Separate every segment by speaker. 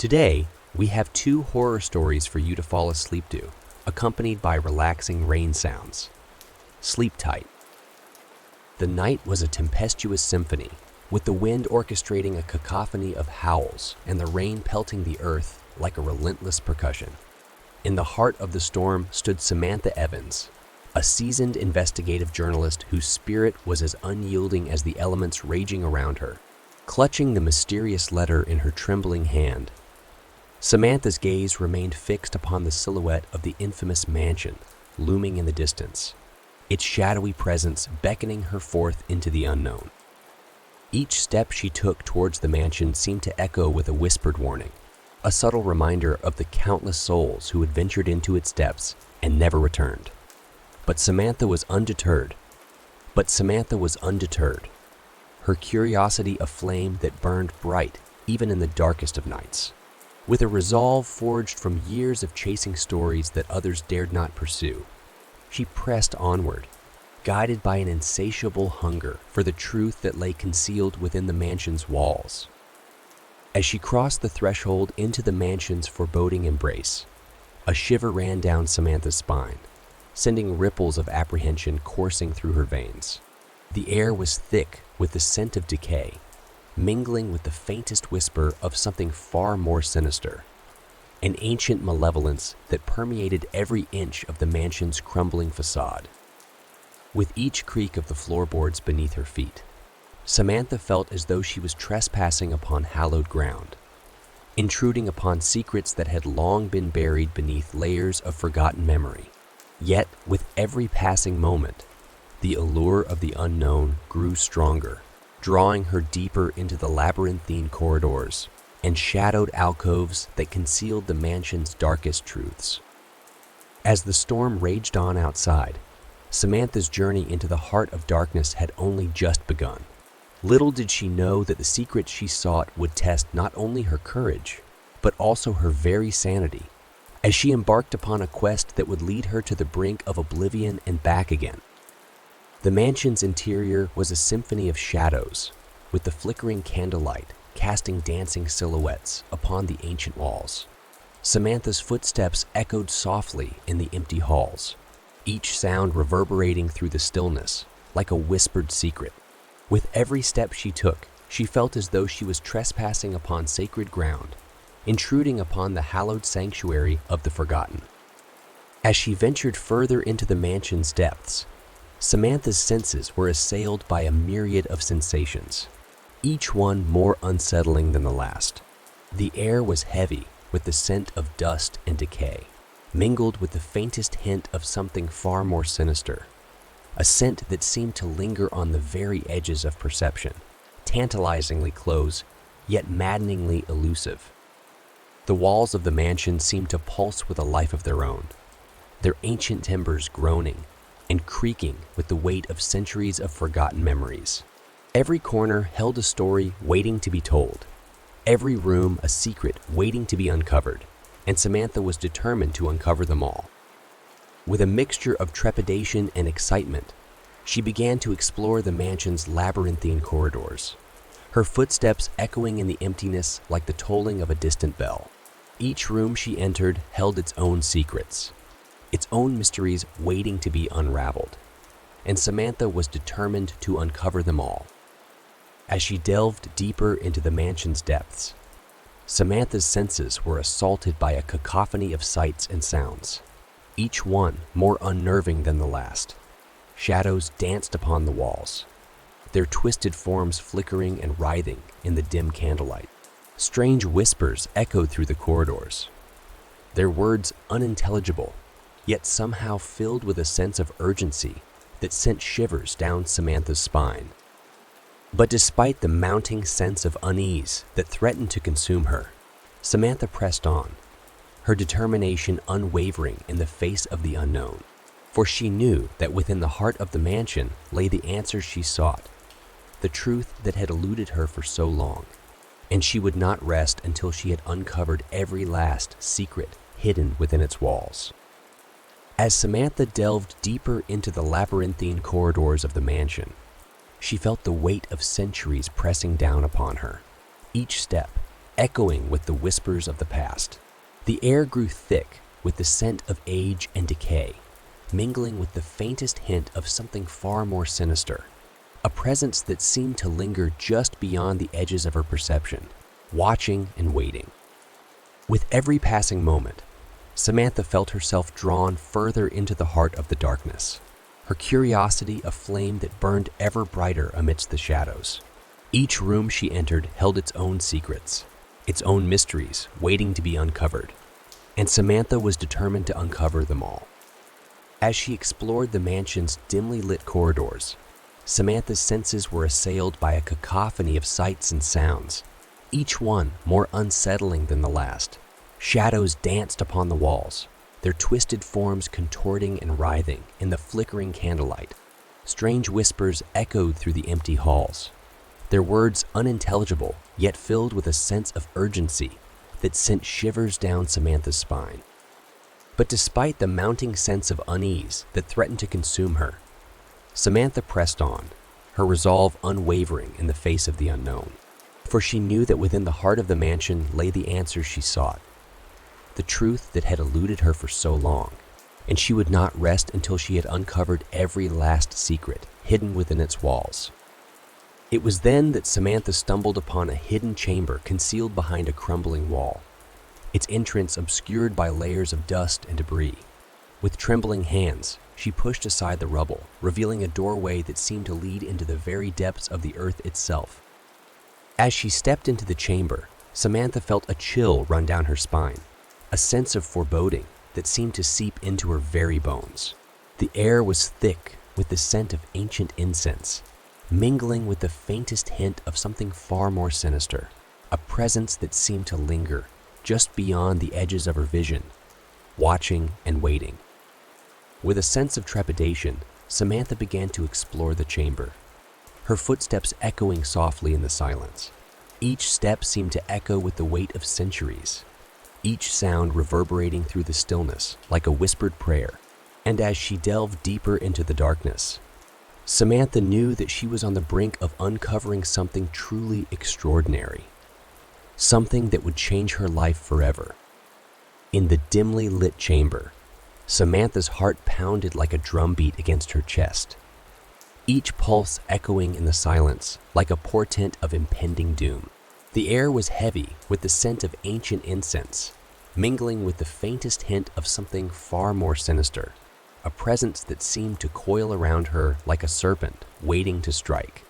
Speaker 1: Today, we have two horror stories for you to fall asleep to, accompanied by relaxing rain sounds. Sleep tight. The night was a tempestuous symphony, with the wind orchestrating a cacophony of howls and the rain pelting the earth like a relentless percussion. In the heart of the storm stood Samantha Evans, a seasoned investigative journalist whose spirit was as unyielding as the elements raging around her. Clutching the mysterious letter in her trembling hand, Samantha's gaze remained fixed upon the silhouette of the infamous mansion looming in the distance, its shadowy presence beckoning her forth into the unknown. Each step she took towards the mansion seemed to echo with a whispered warning, a subtle reminder of the countless souls who had ventured into its depths and never returned. But Samantha was undeterred. Her curiosity a flame that burned bright even in the darkest of nights. With a resolve forged from years of chasing stories that others dared not pursue, she pressed onward, guided by an insatiable hunger for the truth that lay concealed within the mansion's walls. As she crossed the threshold into the mansion's foreboding embrace, a shiver ran down Samantha's spine, sending ripples of apprehension coursing through her veins. The air was thick with the scent of decay, mingling with the faintest whisper of something far more sinister, an ancient malevolence that permeated every inch of the mansion's crumbling facade. With each creak of the floorboards beneath her feet, Samantha felt as though she was trespassing upon hallowed ground, intruding upon secrets that had long been buried beneath layers of forgotten memory. Yet, with every passing moment, the allure of the unknown grew stronger, drawing her deeper into the labyrinthine corridors and shadowed alcoves that concealed the mansion's darkest truths. As the storm raged on outside, Samantha's journey into the heart of darkness had only just begun. Little did she know that the secrets she sought would test not only her courage, but also her very sanity, as she embarked upon a quest that would lead her to the brink of oblivion and back again. The mansion's interior was a symphony of shadows, with the flickering candlelight casting dancing silhouettes upon the ancient walls. Samantha's footsteps echoed softly in the empty halls, each sound reverberating through the stillness like a whispered secret. With every step she took, she felt as though she was trespassing upon sacred ground, intruding upon the hallowed sanctuary of the forgotten. As she ventured further into the mansion's depths, Samantha's senses were assailed by a myriad of sensations, each one more unsettling than the last. The air was heavy with the scent of dust and decay, mingled with the faintest hint of something far more sinister, a scent that seemed to linger on the very edges of perception, tantalizingly close, yet maddeningly elusive. The walls of the mansion seemed to pulse with a life of their own, their ancient timbers groaning and creaking with the weight of centuries of forgotten memories. Every corner held a story waiting to be told, every room a secret waiting to be uncovered, and Samantha was determined to uncover them all. With a mixture of trepidation and excitement, she began to explore the mansion's labyrinthine corridors, her footsteps echoing in the emptiness like the tolling of a distant bell. Each room she entered held its own secrets, its own mysteries waiting to be unraveled, and Samantha was determined to uncover them all. As she delved deeper into the mansion's depths, Samantha's senses were assaulted by a cacophony of sights and sounds, each one more unnerving than the last. Shadows danced upon the walls, their twisted forms flickering and writhing in the dim candlelight. Strange whispers echoed through the corridors, their words unintelligible, yet somehow filled with a sense of urgency that sent shivers down Samantha's spine. But despite the mounting sense of unease that threatened to consume her, Samantha pressed on, her determination unwavering in the face of the unknown. For she knew that within the heart of the mansion lay the answers she sought, the truth that had eluded her for so long, and she would not rest until she had uncovered every last secret hidden within its walls. As Samantha delved deeper into the labyrinthine corridors of the mansion, she felt the weight of centuries pressing down upon her, each step echoing with the whispers of the past. The air grew thick with the scent of age and decay, mingling with the faintest hint of something far more sinister, a presence that seemed to linger just beyond the edges of her perception, watching and waiting. With every passing moment, Samantha felt herself drawn further into the heart of the darkness, her curiosity a flame that burned ever brighter amidst the shadows. Each room she entered held its own secrets, its own mysteries waiting to be uncovered, and Samantha was determined to uncover them all. As she explored the mansion's dimly lit corridors, Samantha's senses were assailed by a cacophony of sights and sounds, each one more unsettling than the last. Shadows danced upon the walls, their twisted forms contorting and writhing in the flickering candlelight. Strange whispers echoed through the empty halls, their words unintelligible yet filled with a sense of urgency that sent shivers down Samantha's spine. But despite the mounting sense of unease that threatened to consume her, Samantha pressed on, her resolve unwavering in the face of the unknown. For she knew that within the heart of the mansion lay the answers she sought, the truth that had eluded her for so long, and she would not rest until she had uncovered every last secret hidden within its walls. It was then that Samantha stumbled upon a hidden chamber concealed behind a crumbling wall, its entrance obscured by layers of dust and debris. With trembling hands, she pushed aside the rubble, revealing a doorway that seemed to lead into the very depths of the earth itself. As she stepped into the chamber, Samantha felt a chill run down her spine, a sense of foreboding that seemed to seep into her very bones. The air was thick with the scent of ancient incense, mingling with the faintest hint of something far more sinister, a presence that seemed to linger just beyond the edges of her vision, watching and waiting. With a sense of trepidation, Samantha began to explore the chamber, her footsteps echoing softly in the silence. Each step seemed to echo with the weight of centuries, each sound reverberating through the stillness like a whispered prayer. And as she delved deeper into the darkness, Samantha knew that she was on the brink of uncovering something truly extraordinary, something that would change her life forever. In the dimly lit chamber, Samantha's heart pounded like a drumbeat against her chest, each pulse echoing in the silence like a portent of impending doom. The air was heavy with the scent of ancient incense, mingling with the faintest hint of something far more sinister, a presence that seemed to coil around her like a serpent waiting to strike.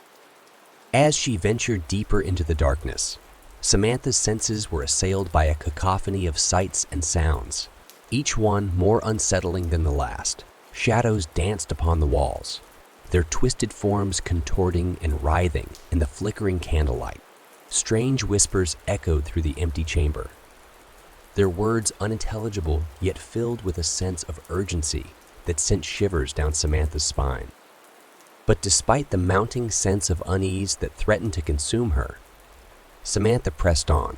Speaker 1: As she ventured deeper into the darkness, Samantha's senses were assailed by a cacophony of sights and sounds, each one more unsettling than the last. Shadows danced upon the walls, their twisted forms contorting and writhing in the flickering candlelight. Strange whispers echoed through the empty chamber, their words unintelligible yet filled with a sense of urgency that sent shivers down Samantha's spine. But despite the mounting sense of unease that threatened to consume her, Samantha pressed on,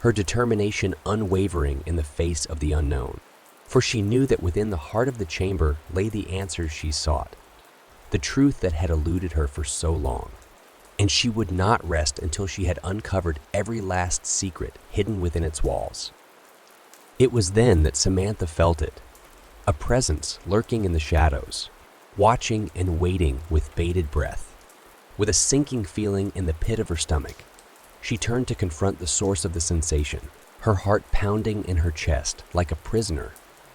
Speaker 1: her determination unwavering in the face of the unknown. For she knew that within the heart of the chamber lay the answers she sought, the truth that had eluded her for so long. And she would not rest until she had uncovered every last secret hidden within its walls. It was then that Samantha felt it, a presence lurking in the shadows, watching and waiting with bated breath. With a sinking feeling in the pit of her stomach, she turned to confront the source of the sensation, her heart pounding in her chest like a prisoner,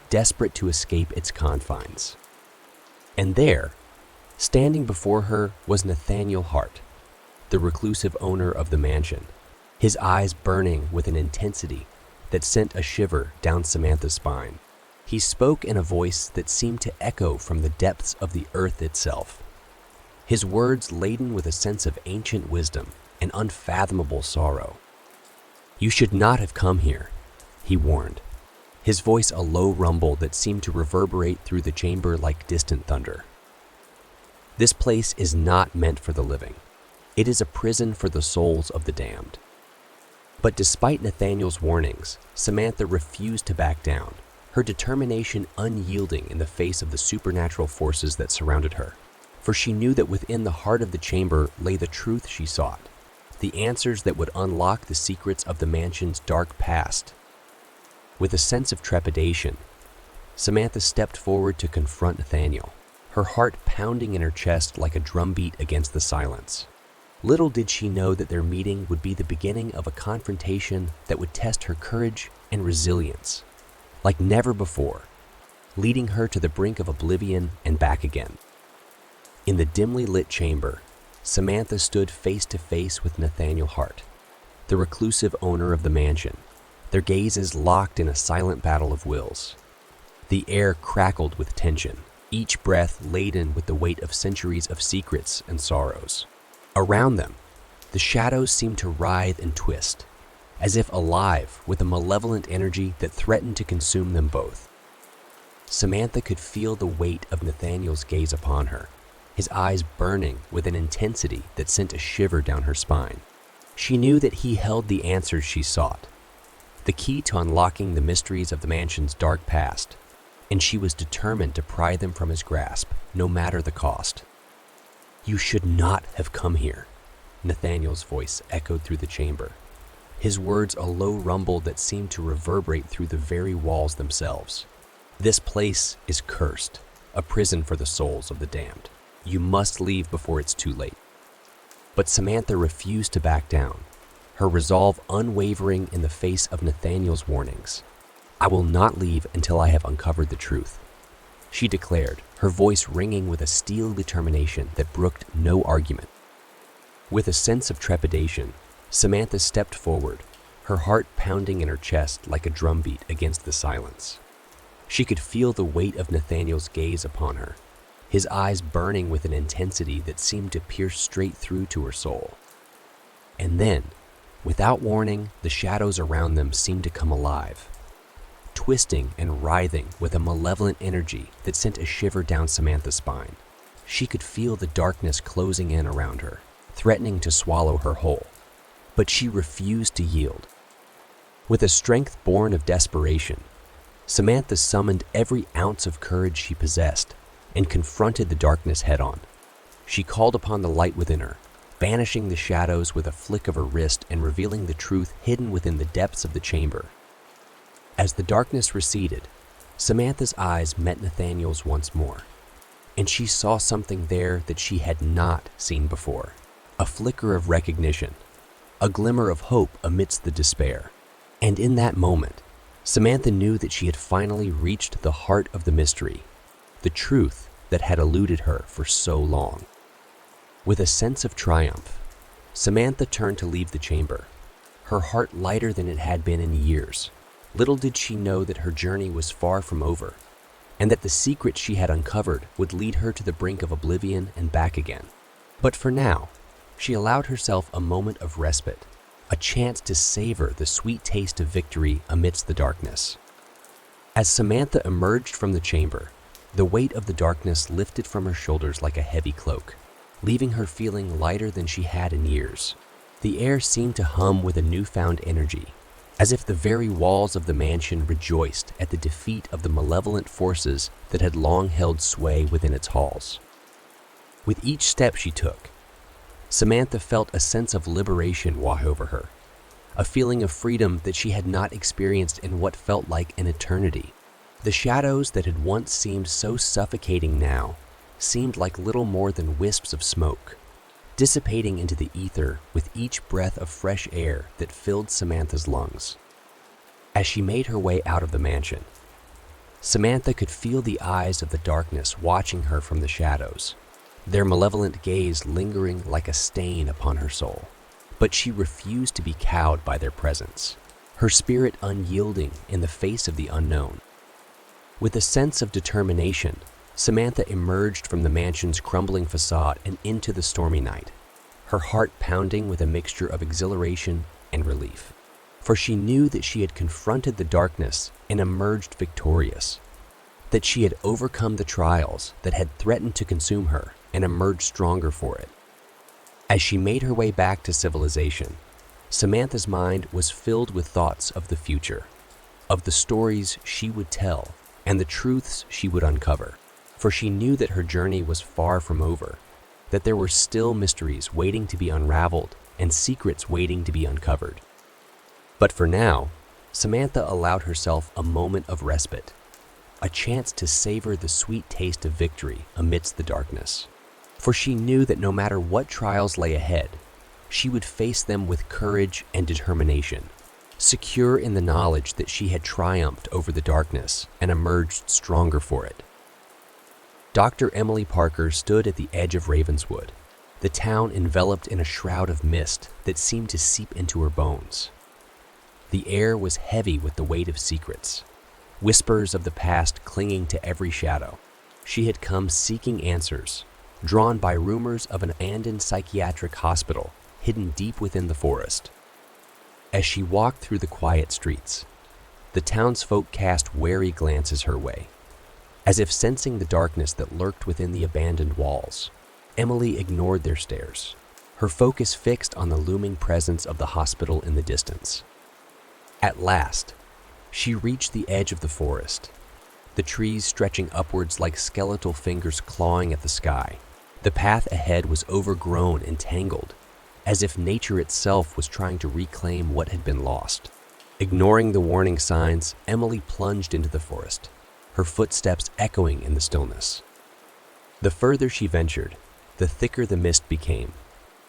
Speaker 1: desperate to escape its confines. And there, standing before her, was Nathaniel Hart, the reclusive owner of the mansion, his eyes burning with an intensity that sent a shiver down Samantha's spine. He spoke in a voice that seemed to echo from the depths of the earth itself, his words laden with a sense of ancient wisdom and unfathomable sorrow. "You should not have come here," he warned, his voice a low rumble that seemed to reverberate through the chamber like distant thunder. "This place is not meant for the living. It is a prison for the souls of the damned." But despite Nathaniel's warnings, Samantha refused to back down, her determination unyielding in the face of the supernatural forces that surrounded her. For she knew that within the heart of the chamber lay the truth she sought, the answers that would unlock the secrets of the mansion's dark past. With a sense of trepidation, Samantha stepped forward to confront Nathaniel, her heart pounding in her chest like a drumbeat against the silence. Little did she know that their meeting would be the beginning of a confrontation that would test her courage and resilience, like never before, leading her to the brink of oblivion and back again. In the dimly lit chamber, Samantha stood face to face with Nathaniel Hart, the reclusive owner of the mansion, their gazes locked in a silent battle of wills. The air crackled with tension, each breath laden with the weight of centuries of secrets and sorrows. Around them, the shadows seemed to writhe and twist, as if alive with a malevolent energy that threatened to consume them both. Samantha could feel the weight of Nathaniel's gaze upon her, his eyes burning with an intensity that sent a shiver down her spine. She knew that he held the answers she sought, the key to unlocking the mysteries of the mansion's dark past, and she was determined to pry them from his grasp, no matter the cost. "You should not have come here," Nathaniel's voice echoed through the chamber, his words a low rumble that seemed to reverberate through the very walls themselves. "This place is cursed, a prison for the souls of the damned. You must leave before it's too late." But Samantha refused to back down, her resolve unwavering in the face of Nathaniel's warnings. "I will not leave until I have uncovered the truth," she declared, her voice ringing with a steel determination that brooked no argument. With a sense of trepidation, Samantha stepped forward, her heart pounding in her chest like a drumbeat against the silence. She could feel the weight of Nathaniel's gaze upon her, his eyes burning with an intensity that seemed to pierce straight through to her soul. And then, without warning, the shadows around them seemed to come alive, twisting and writhing with a malevolent energy that sent a shiver down Samantha's spine. She could feel the darkness closing in around her, threatening to swallow her whole. But she refused to yield. With a strength born of desperation, Samantha summoned every ounce of courage she possessed and confronted the darkness head-on. She called upon the light within her, banishing the shadows with a flick of her wrist and revealing the truth hidden within the depths of the chamber. As the darkness receded, Samantha's eyes met Nathaniel's once more, and she saw something there that she had not seen before. A flicker of recognition, a glimmer of hope amidst the despair. And in that moment, Samantha knew that she had finally reached the heart of the mystery, the truth that had eluded her for so long. With a sense of triumph, Samantha turned to leave the chamber, her heart lighter than it had been in years. Little did she know that her journey was far from over, and that the secret she had uncovered would lead her to the brink of oblivion and back again. But for now, she allowed herself a moment of respite, a chance to savor the sweet taste of victory amidst the darkness. As Samantha emerged from the chamber, the weight of the darkness lifted from her shoulders like a heavy cloak, leaving her feeling lighter than she had in years. The air seemed to hum with a newfound energy, as if the very walls of the mansion rejoiced at the defeat of the malevolent forces that had long held sway within its halls. With each step she took, Samantha felt a sense of liberation wash over her, a feeling of freedom that she had not experienced in what felt like an eternity. The shadows that had once seemed so suffocating now seemed like little more than wisps of smoke, dissipating into the ether with each breath of fresh air that filled Samantha's lungs. As she made her way out of the mansion, Samantha could feel the eyes of the darkness watching her from the shadows, their malevolent gaze lingering like a stain upon her soul. But she refused to be cowed by their presence, her spirit unyielding in the face of the unknown. With a sense of determination, Samantha emerged from the mansion's crumbling facade and into the stormy night, her heart pounding with a mixture of exhilaration and relief. For she knew that she had confronted the darkness and emerged victorious, that she had overcome the trials that had threatened to consume her and emerged stronger for it. As she made her way back to civilization, Samantha's mind was filled with thoughts of the future, of the stories she would tell and the truths she would uncover. For she knew that her journey was far from over, that there were still mysteries waiting to be unraveled and secrets waiting to be uncovered. But for now, Samantha allowed herself a moment of respite, a chance to savor the sweet taste of victory amidst the darkness. For she knew that no matter what trials lay ahead, she would face them with courage and determination, secure in the knowledge that she had triumphed over the darkness and emerged stronger for it. Dr. Emily Parker stood at the edge of Ravenswood, the town enveloped in a shroud of mist that seemed to seep into her bones. The air was heavy with the weight of secrets, whispers of the past clinging to every shadow. She had come seeking answers, drawn by rumors of an abandoned psychiatric hospital hidden deep within the forest. As she walked through the quiet streets, the townsfolk cast wary glances her way, as if sensing the darkness that lurked within the abandoned walls. Emily ignored their stares, her focus fixed on the looming presence of the hospital in the distance. At last, she reached the edge of the forest, the trees stretching upwards like skeletal fingers clawing at the sky. The path ahead was overgrown and tangled, as if nature itself was trying to reclaim what had been lost. Ignoring the warning signs, Emily plunged into the forest, her footsteps echoing in the stillness. The further she ventured, the thicker the mist became,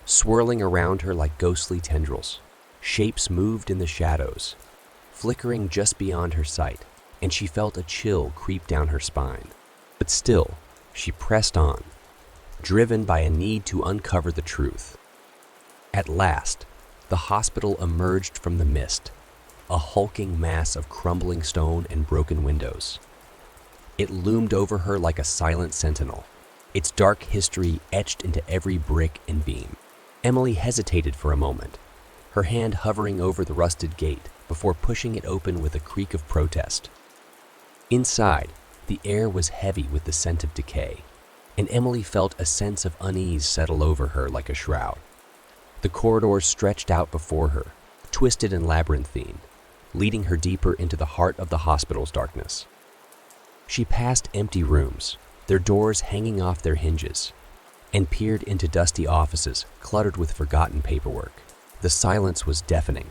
Speaker 1: swirling around her like ghostly tendrils. Shapes moved in the shadows, flickering just beyond her sight, and she felt a chill creep down her spine. But still, she pressed on, driven by a need to uncover the truth. At last, the hospital emerged from the mist, a hulking mass of crumbling stone and broken windows. It loomed over her like a silent sentinel, its dark history etched into every brick and beam. Emily hesitated for a moment, her hand hovering over the rusted gate before pushing it open with a creak of protest. Inside, the air was heavy with the scent of decay, and Emily felt a sense of unease settle over her like a shroud. The corridors stretched out before her, twisted and labyrinthine, leading her deeper into the heart of the hospital's darkness. She passed empty rooms, their doors hanging off their hinges, and peered into dusty offices cluttered with forgotten paperwork. The silence was deafening,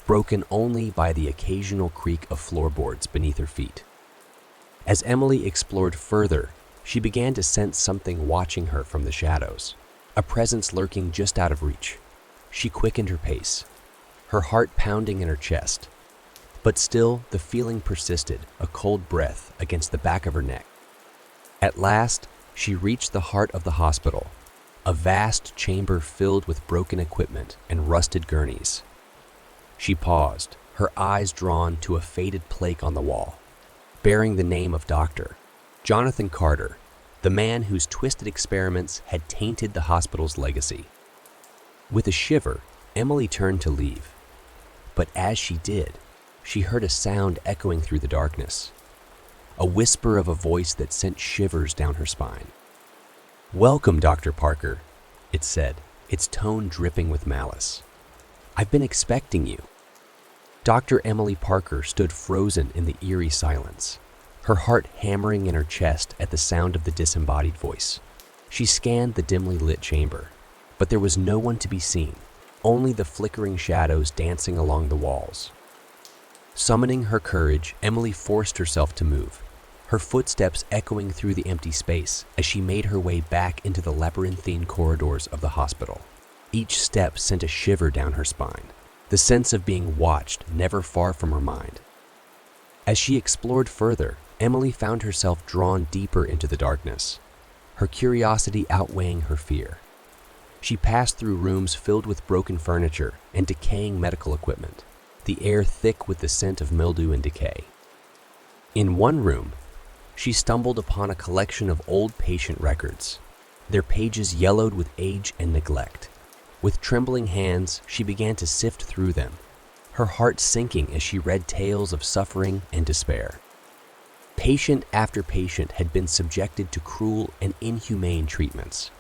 Speaker 1: broken only by the occasional creak of floorboards beneath her feet. As Emily explored further, she began to sense something watching her from the shadows, a presence lurking just out of reach. She quickened her pace, her heart pounding in her chest. But still, the feeling persisted, a cold breath against the back of her neck. At last, she reached the heart of the hospital, a vast chamber filled with broken equipment and rusted gurneys. She paused, her eyes drawn to a faded plaque on the wall, bearing the name of Dr. Jonathan Carter, the man whose twisted experiments had tainted the hospital's legacy. With a shiver, Emily turned to leave. But as she did, she heard a sound echoing through the darkness, a whisper of a voice that sent shivers down her spine. "Welcome, Dr. Parker," it said, its tone dripping with malice. "I've been expecting you." Dr. Emily Parker stood frozen in the eerie silence, her heart hammering in her chest at the sound of the disembodied voice. She scanned the dimly lit chamber, but there was no one to be seen, only the flickering shadows dancing along the walls. Summoning her courage, Emily forced herself to move, her footsteps echoing through the empty space as she made her way back into the labyrinthine corridors of the hospital. Each step sent a shiver down her spine, the sense of being watched never far from her mind. As she explored further, Emily found herself drawn deeper into the darkness, her curiosity outweighing her fear. She passed through rooms filled with broken furniture and decaying medical equipment, the air thick with the scent of mildew and decay. In one room, she stumbled upon a collection of old patient records, their pages yellowed with age and neglect. With trembling hands, she began to sift through them, her heart sinking as she read tales of suffering and despair. Patient after patient had been subjected to cruel and inhumane treatments,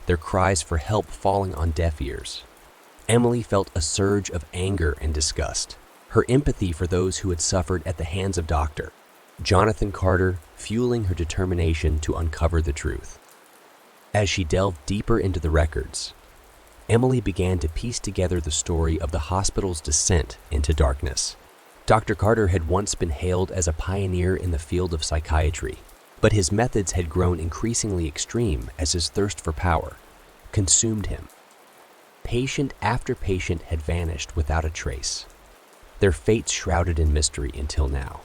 Speaker 1: their cries for help falling on deaf ears. Emily felt a surge of anger and disgust, her empathy for those who had suffered at the hands of Dr. Jonathan Carter fueling her determination to uncover the truth. As she delved deeper into the records, Emily began to piece together the story of the hospital's descent into darkness. Dr. Carter had once been hailed as a pioneer in the field of psychiatry, but his methods had grown increasingly extreme as his thirst for power consumed him. Patient after patient had vanished without a trace, their fates shrouded in mystery until now.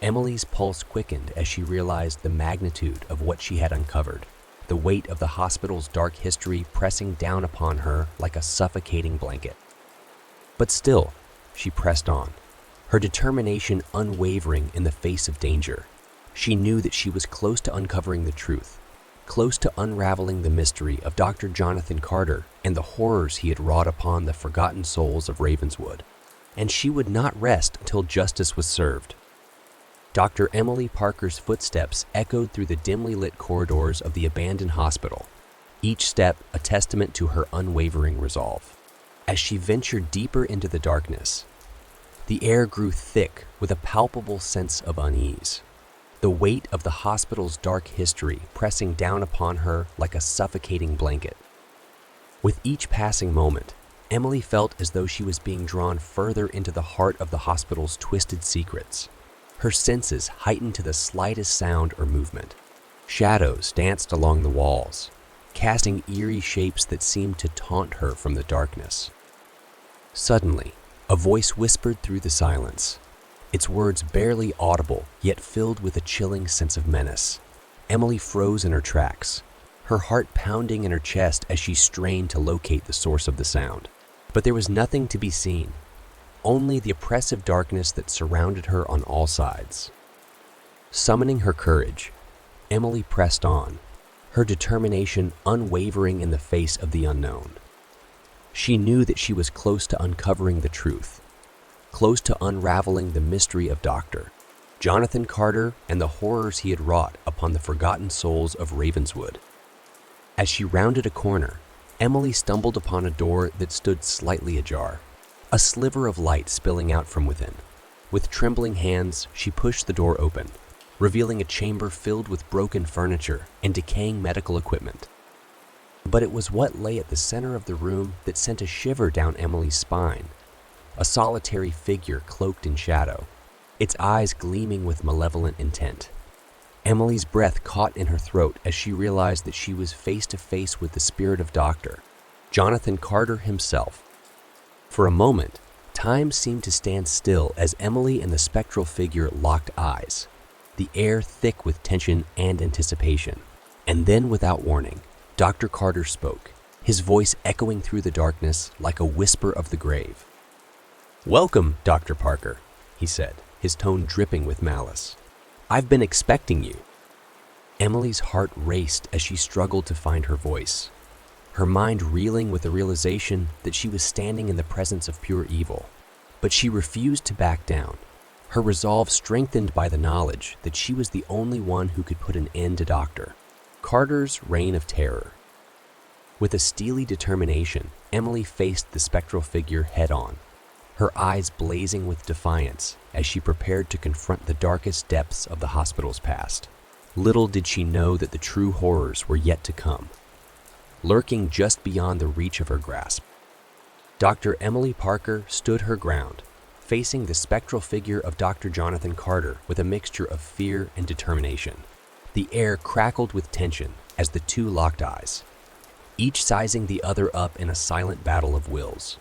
Speaker 1: Emily's pulse quickened as she realized the magnitude of what she had uncovered, the weight of the hospital's dark history pressing down upon her like a suffocating blanket. But still, she pressed on, her determination unwavering in the face of danger. She knew that she was close to uncovering the truth, close to unraveling the mystery of Dr. Jonathan Carter and the horrors he had wrought upon the forgotten souls of Ravenswood. And she would not rest until justice was served. Dr. Emily Parker's footsteps echoed through the dimly lit corridors of the abandoned hospital, each step a testament to her unwavering resolve. As she ventured deeper into the darkness, the air grew thick with a palpable sense of unease, the weight of the hospital's dark history pressing down upon her like a suffocating blanket. With each passing moment, Emily felt as though she was being drawn further into the heart of the hospital's twisted secrets. Her senses heightened to the slightest sound or movement. Shadows danced along the walls, casting eerie shapes that seemed to taunt her from the darkness. Suddenly, a voice whispered through the silence, its words barely audible, yet filled with a chilling sense of menace. Emily froze in her tracks, her heart pounding in her chest as she strained to locate the source of the sound. But there was nothing to be seen, only the oppressive darkness that surrounded her on all sides. Summoning her courage, Emily pressed on, her determination unwavering in the face of the unknown. She knew that she was close to uncovering the truth, close to unraveling the mystery of Dr. Jonathan Carter and the horrors he had wrought upon the forgotten souls of Ravenswood. As she rounded a corner, Emily stumbled upon a door that stood slightly ajar, a sliver of light spilling out from within. With trembling hands, she pushed the door open, revealing a chamber filled with broken furniture and decaying medical equipment. But it was what lay at the center of the room that sent a shiver down Emily's spine. A solitary figure cloaked in shadow, its eyes gleaming with malevolent intent. Emily's breath caught in her throat as she realized that she was face to face with the spirit of Dr. Jonathan Carter himself. For a moment, time seemed to stand still as Emily and the spectral figure locked eyes, the air thick with tension and anticipation. And then, without warning, Dr. Carter spoke, his voice echoing through the darkness like a whisper of the grave. "Welcome, Dr. Parker," he said, his tone dripping with malice. "I've been expecting you." Emily's heart raced as she struggled to find her voice, her mind reeling with the realization that she was standing in the presence of pure evil. But she refused to back down, her resolve strengthened by the knowledge that she was the only one who could put an end to Dr. Carter's reign of terror. With a steely determination, Emily faced the spectral figure head-on, her eyes blazing with defiance as she prepared to confront the darkest depths of the hospital's past. Little did she know that the true horrors were yet to come, lurking just beyond the reach of her grasp. Dr. Emily Parker stood her ground, facing the spectral figure of Dr. Jonathan Carter with a mixture of fear and determination. The air crackled with tension as the two locked eyes, each sizing the other up in a silent battle of wills.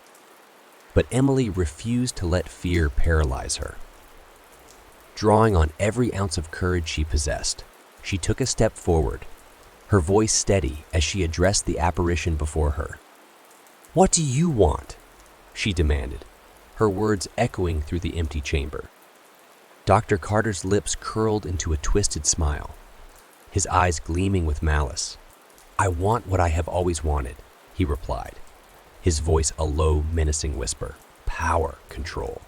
Speaker 1: But Emily refused to let fear paralyze her. Drawing on every ounce of courage she possessed, she took a step forward, her voice steady as she addressed the apparition before her. "What do you want?" she demanded, her words echoing through the empty chamber. Dr. Carter's lips curled into a twisted smile, his eyes gleaming with malice. "I want what I have always wanted," he replied, his voice a low, menacing whisper. "Power, control.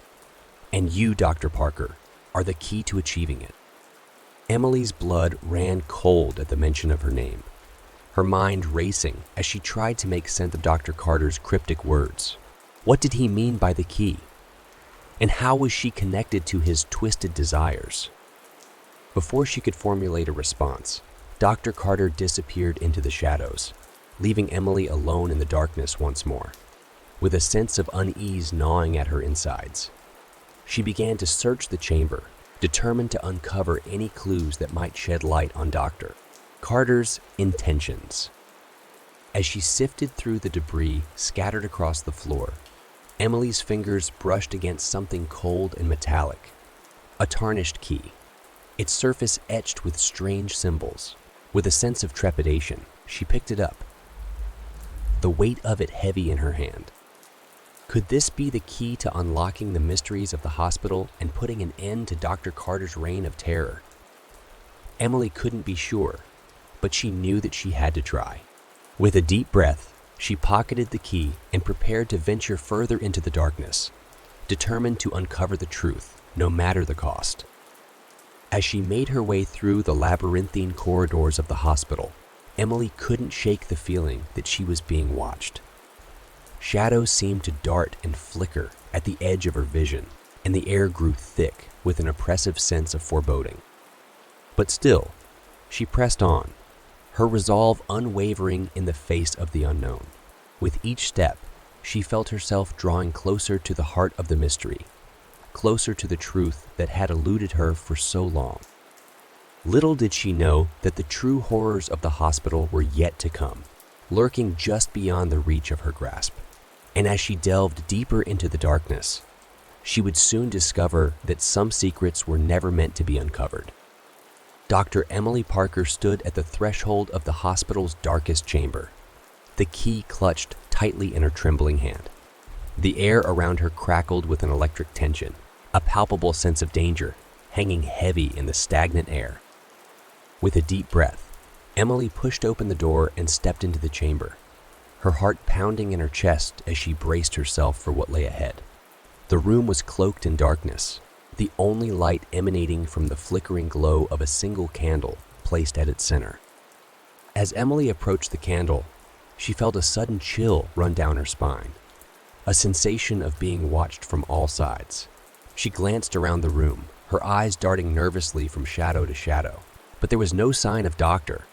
Speaker 1: And you, Dr. Parker, are the key to achieving it." Emily's blood ran cold at the mention of her name, her mind racing as she tried to make sense of Dr. Carter's cryptic words. What did he mean by the key? And how was she connected to his twisted desires? Before she could formulate a response, Dr. Carter disappeared into the shadows, leaving Emily alone in the darkness once more, with a sense of unease gnawing at her insides. She began to search the chamber, determined to uncover any clues that might shed light on Dr. Carter's intentions. As she sifted through the debris scattered across the floor, Emily's fingers brushed against something cold and metallic, a tarnished key, its surface etched with strange symbols. With a sense of trepidation, she picked it up, the weight of it heavy in her hand. Could this be the key to unlocking the mysteries of the hospital and putting an end to Dr. Carter's reign of terror? Emily couldn't be sure, but she knew that she had to try. With a deep breath, she pocketed the key and prepared to venture further into the darkness, determined to uncover the truth, no matter the cost. As she made her way through the labyrinthine corridors of the hospital, Emily couldn't shake the feeling that she was being watched. Shadows seemed to dart and flicker at the edge of her vision, and the air grew thick with an oppressive sense of foreboding. But still, she pressed on, her resolve unwavering in the face of the unknown. With each step, she felt herself drawing closer to the heart of the mystery, closer to the truth that had eluded her for so long. Little did she know that the true horrors of the hospital were yet to come, lurking just beyond the reach of her grasp. And as she delved deeper into the darkness, she would soon discover that some secrets were never meant to be uncovered. Dr. Emily Parker stood at the threshold of the hospital's darkest chamber, the key clutched tightly in her trembling hand. The air around her crackled with an electric tension, a palpable sense of danger hanging heavy in the stagnant air. With a deep breath, Emily pushed open the door and stepped into the chamber, her heart pounding in her chest as she braced herself for what lay ahead. The room was cloaked in darkness, the only light emanating from the flickering glow of a single candle placed at its center. As Emily approached the candle, she felt a sudden chill run down her spine, a sensation of being watched from all sides. She glanced around the room, her eyes darting nervously from shadow to shadow, but there was no sign of Dr.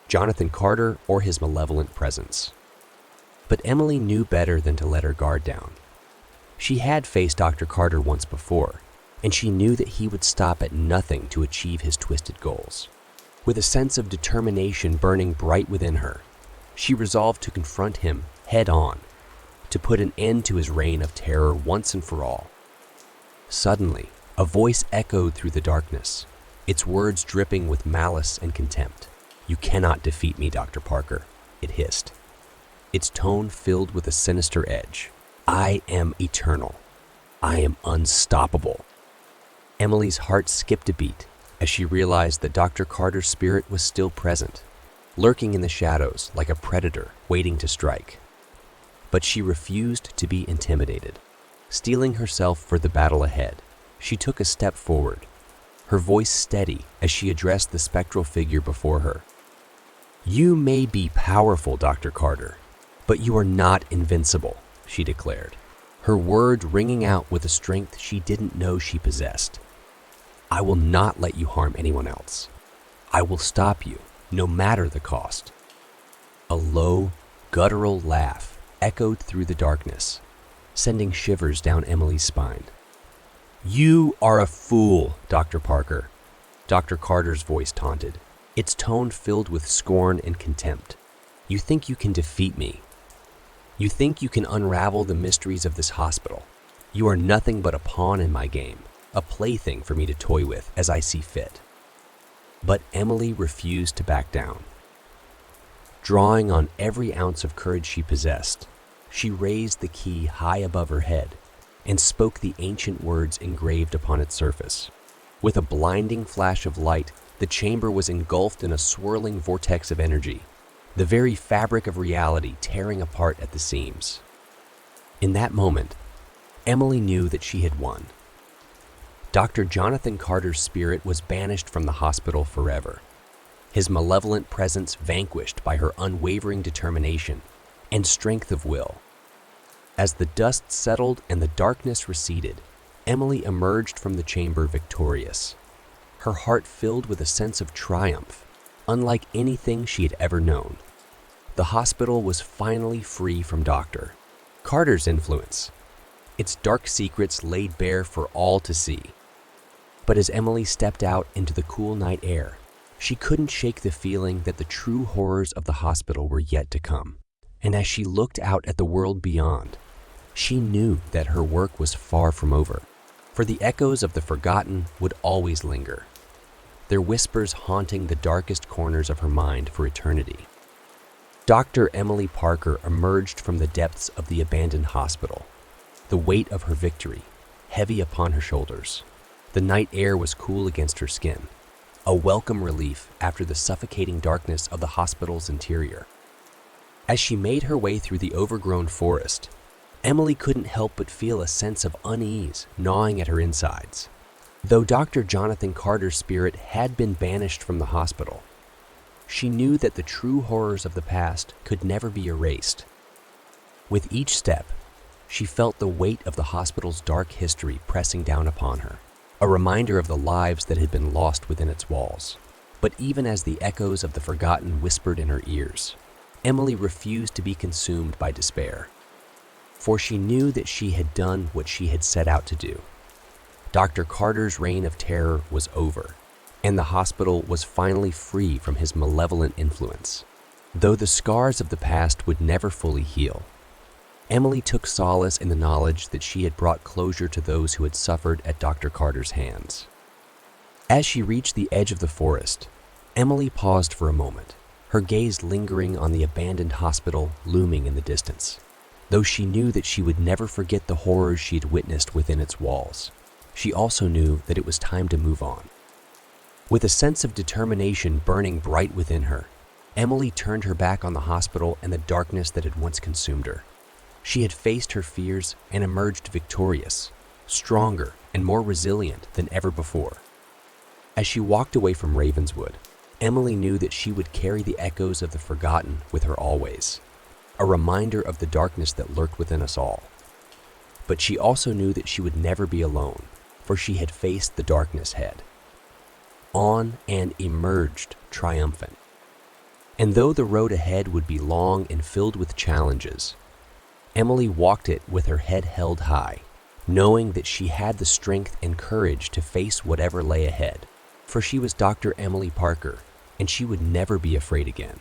Speaker 1: Jonathan Carter or his malevolent presence. But Emily knew better than to let her guard down. She had faced Dr. Carter once before, and she knew that he would stop at nothing to achieve his twisted goals. With a sense of determination burning bright within her, she resolved to confront him head-on, to put an end to his reign of terror once and for all. Suddenly, a voice echoed through the darkness, its words dripping with malice and contempt. "You cannot defeat me, Dr. Parker," it hissed, its tone filled with a sinister edge. "I am eternal. I am unstoppable." Emily's heart skipped a beat as she realized that Dr. Carter's spirit was still present, lurking in the shadows like a predator waiting to strike. But she refused to be intimidated. Steeling herself for the battle ahead, she took a step forward, her voice steady as she addressed the spectral figure before her. "You may be powerful, Dr. Carter, but you are not invincible," she declared, her words ringing out with a strength she didn't know she possessed. "I will not let you harm anyone else. I will stop you, no matter the cost." A low, guttural laugh echoed through the darkness, sending shivers down Emily's spine. "You are a fool, Dr. Parker," Dr. Carter's voice taunted, its tone filled with scorn and contempt. "You think you can defeat me. You think you can unravel the mysteries of this hospital. You are nothing but a pawn in my game, a plaything for me to toy with as I see fit." But Emily refused to back down. Drawing on every ounce of courage she possessed, she raised the key high above her head and spoke the ancient words engraved upon its surface. With a blinding flash of light, the chamber was engulfed in a swirling vortex of energy, the very fabric of reality tearing apart at the seams. In that moment, Emily knew that she had won. Dr. Jonathan Carter's spirit was banished from the hospital forever, his malevolent presence vanquished by her unwavering determination and strength of will. As the dust settled and the darkness receded, Emily emerged from the chamber victorious, her heart filled with a sense of triumph, unlike anything she had ever known. The the hospital was finally free from Dr. Carter's influence, its dark secrets laid bare for all to see. But as Emily stepped out into the cool night air, she couldn't shake the feeling that the true horrors of the hospital were yet to come. And as she looked out at the world beyond, she knew that her work was far from over, for the echoes of the forgotten would always linger, their whispers haunting the darkest corners of her mind for eternity. Dr. Emily Parker emerged from the depths of the abandoned hospital, the weight of her victory heavy upon her shoulders. The night air was cool against her skin, a welcome relief after the suffocating darkness of the hospital's interior. As she made her way through the overgrown forest, Emily couldn't help but feel a sense of unease gnawing at her insides. Though Dr. Jonathan Carter's spirit had been banished from the hospital, she knew that the true horrors of the past could never be erased. With each step, she felt the weight of the hospital's dark history pressing down upon her, a reminder of the lives that had been lost within its walls. But even as the echoes of the forgotten whispered in her ears, Emily refused to be consumed by despair, for she knew that she had done what she had set out to do. Dr. Carter's reign of terror was over, and the hospital was finally free from his malevolent influence. Though the scars of the past would never fully heal, Emily took solace in the knowledge that she had brought closure to those who had suffered at Dr. Carter's hands. As she reached the edge of the forest, Emily paused for a moment, her gaze lingering on the abandoned hospital looming in the distance. Though she knew that she would never forget the horrors she had witnessed within its walls, she also knew that it was time to move on. With a sense of determination burning bright within her, Emily turned her back on the hospital and the darkness that had once consumed her. She had faced her fears and emerged victorious, stronger and more resilient than ever before. As she walked away from Ravenswood, Emily knew that she would carry the echoes of the forgotten with her always, a reminder of the darkness that lurked within us all. But she also knew that she would never be alone, for she had faced the darkness head on and emerged triumphant. And though the road ahead would be long and filled with challenges, Emily walked it with her head held high, knowing that she had the strength and courage to face whatever lay ahead, for she was Dr. Emily Parker, and she would never be afraid again.